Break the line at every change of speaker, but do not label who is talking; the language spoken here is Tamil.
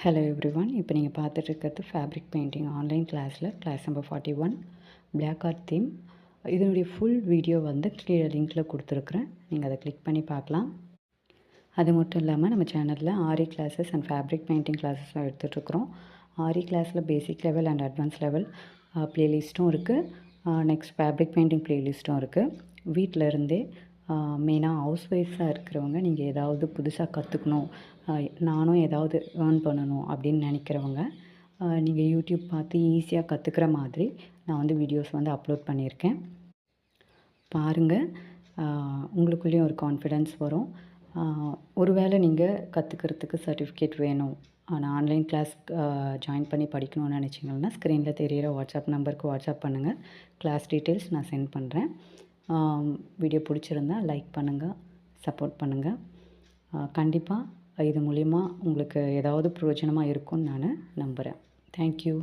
Hello everyone. இப்போ நீங்கள் பார்த்துட்ருக்கிறது ஃபேப்ரிக் பெயிண்டிங் ஆன்லைன் கிளாஸில் class number 41 block art theme. இதனுடைய ஃபுல் வீடியோ வந்து கீழே லிங்க்கில் கொடுத்துருக்குறேன். நீங்கள் அதை கிளிக் பண்ணி பார்க்கலாம். அது மட்டும் இல்லாமல் நம்ம சேனலில் aari classes and fabric painting கிளாஸஸும் எடுத்துகிட்ருக்குறோம். ஆரி கிளாஸில் basic level and advance level ப்ளேலிஸ்ட்டும் இருக்குது. நெக்ஸ்ட் ஃபேப்ரிக் பெயிண்டிங் ப்ளேலிஸ்ட்டும் இருக்குது. வீட்டில் இருந்தே மெயினாக ஹவுஸ் ஒய்ஃப்ஸாக இருக்கிறவங்க நீங்கள் ஏதாவது புதுசாக கற்றுக்கணும், நானும் ஏதாவது ஏர்ன் பண்ணணும் அப்படின்னு நினைக்கிறவங்க நீங்கள் யூடியூப் பார்த்து ஈஸியாக கற்றுக்கிற மாதிரி நான் வந்து வீடியோஸ் வந்து அப்லோட் பண்ணியிருக்கேன். பாருங்கள், உங்களுக்குள்ளேயும் ஒரு கான்ஃபிடென்ஸ் வரும். ஒருவேளை நீங்கள் கற்றுக்கிறதுக்கு சர்டிஃபிகேட் வேணும், நான் ஆன்லைன் கிளாஸ் ஜாயின் பண்ணி படிக்கணும்னு நினச்சிங்கன்னா ஸ்க்ரீனில் தெரிகிற வாட்ஸ்அப் நம்பருக்கு வாட்ஸ்அப் பண்ணுங்கள். கிளாஸ் டீட்டெயில்ஸ் நான் சென்ட் பண்ணுறேன். வீடியோ பிடிச்சிருந்தா லைக் பண்ணுங்கள், சப்போர்ட் பண்ணுங்கள். கண்டிப்பாக இது மூலிமா உங்களுக்கு ஏதாவது பிரயோஜனமாக இருக்கும்னு நான் நம்புகிறேன். தேங்க்யூ.